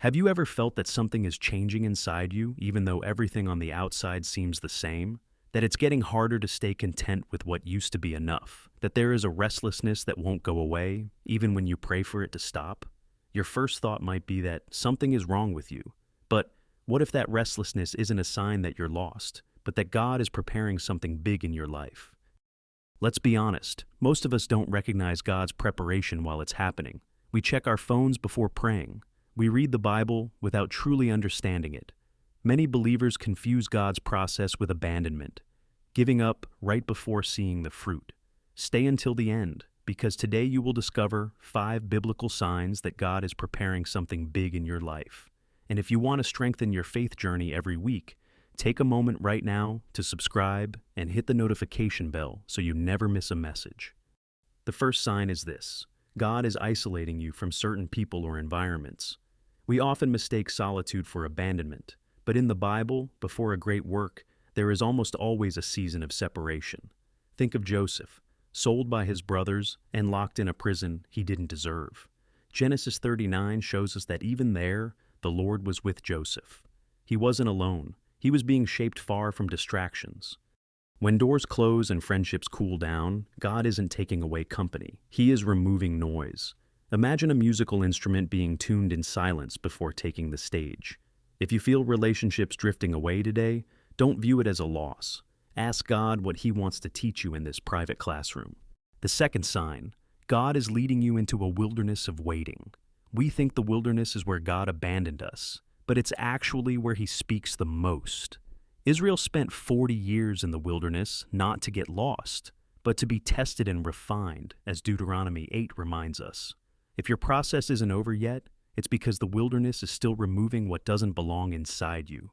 Have you ever felt that something is changing inside you, even though everything on the outside seems the same? That it's getting harder to stay content with what used to be enough? That there is a restlessness that won't go away, even when you pray for it to stop? Your first thought might be that something is wrong with you. But what if that restlessness isn't a sign that you're lost, but that God is preparing something big in your life? Let's be honest, most of us don't recognize God's preparation while it's happening. We check our phones before praying. We read the Bible without truly understanding it. Many believers confuse God's process with abandonment, giving up right before seeing the fruit. Stay until the end, because today you will discover 5 biblical signs that God is preparing something big in your life. And if you want to strengthen your faith journey every week, take a moment right now to subscribe and hit the notification bell so you never miss a message. The first sign is this: God is isolating you from certain people or environments. We often mistake solitude for abandonment, but in the Bible, before a great work, there is almost always a season of separation. Think of Joseph, sold by his brothers and locked in a prison he didn't deserve. Genesis 39 shows us that even there, the Lord was with Joseph. He wasn't alone. He was being shaped far from distractions. When doors close and friendships cool down, God isn't taking away company. He is removing noise. Imagine a musical instrument being tuned in silence before taking the stage. If you feel relationships drifting away today, don't view it as a loss. Ask God what He wants to teach you in this private classroom. The second sign: God is leading you into a wilderness of waiting. We think the wilderness is where God abandoned us, but it's actually where He speaks the most. Israel spent 40 years in the wilderness not to get lost, but to be tested and refined, as Deuteronomy 8 reminds us. If your process isn't over yet, it's because the wilderness is still removing what doesn't belong inside you.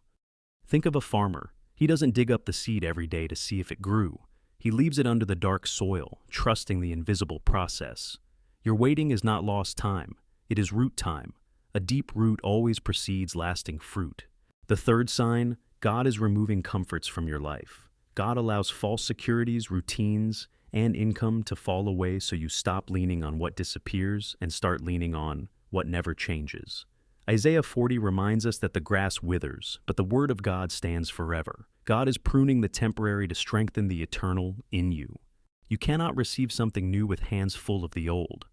Think of a farmer. He doesn't dig up the seed every day to see if it grew. He leaves it under the dark soil, trusting the invisible process. Your waiting is not lost time. It is root time. A deep root always precedes lasting fruit. The third sign: God is removing comforts from your life. God allows false securities, routines, and income to fall away so you stop leaning on what disappears and start leaning on what never changes. Isaiah 40 reminds us that the grass withers, but the word of God stands forever. God is pruning the temporary to strengthen the eternal in you. You cannot receive something new with hands full of the old.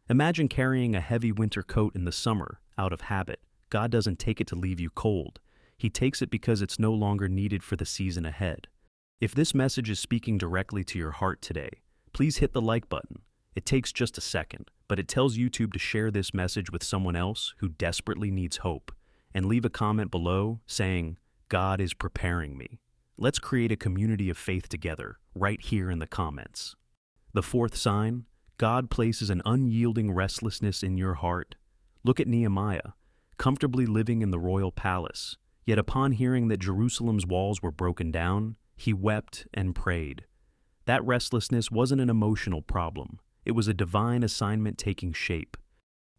Imagine carrying a heavy winter coat in the summer out of habit. God doesn't take it to leave you cold. He takes it because it's no longer needed for the season ahead. If this message is speaking directly to your heart today, please hit the like button. It takes just a second, but it tells YouTube to share this message with someone else who desperately needs hope, and leave a comment below saying, "God is preparing me." Let's create a community of faith together, right here in the comments. The fourth sign: God places an unyielding restlessness in your heart. Look at Nehemiah, comfortably living in the royal palace, yet upon hearing that Jerusalem's walls were broken down, he wept and prayed. That restlessness wasn't an emotional problem. It was a divine assignment taking shape.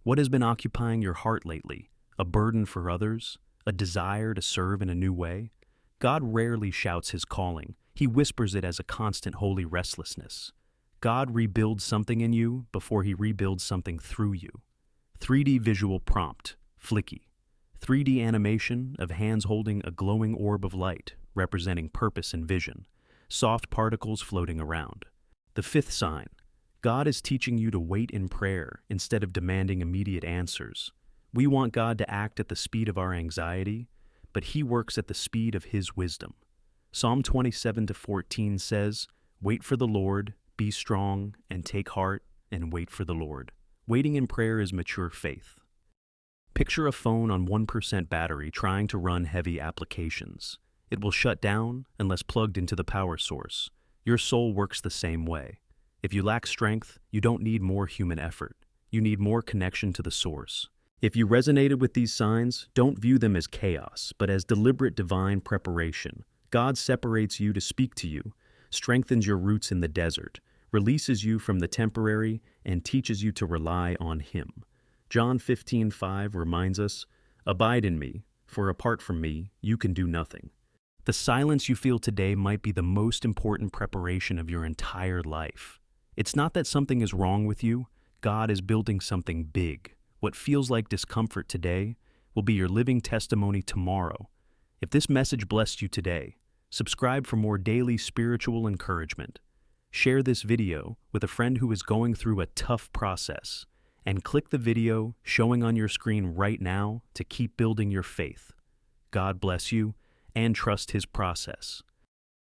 What has been occupying your heart lately? A burden for others? A desire to serve in a new way? God rarely shouts His calling. He whispers it as a constant holy restlessness. God rebuilds something in you before He rebuilds something through you. 3D visual prompt, Flicky. 3D animation of hands holding a glowing orb of light, representing purpose and vision. Soft particles floating around. The fifth sign: God is teaching you to wait in prayer instead of demanding immediate answers. We want God to act at the speed of our anxiety, but He works at the speed of His wisdom. Psalm 27-14 says, "Wait for the Lord, be strong, and take heart, and wait for the Lord." Waiting in prayer is mature faith. Picture a phone on 1% battery trying to run heavy applications. It will shut down unless plugged into the power source. Your soul works the same way. If you lack strength, you don't need more human effort. You need more connection to the source. If you resonated with these signs, don't view them as chaos, but as deliberate divine preparation. God separates you to speak to you, strengthens your roots in the desert, releases you from the temporary, and teaches you to rely on Him. John 15:5 reminds us, "Abide in me, for apart from me, you can do nothing." The silence you feel today might be the most important preparation of your entire life. It's not that something is wrong with you. God is building something big. What feels like discomfort today will be your living testimony tomorrow. If this message blessed you today, subscribe for more daily spiritual encouragement. Share this video with a friend who is going through a tough process, and click the video showing on your screen right now to keep building your faith. God bless you, and trust His process.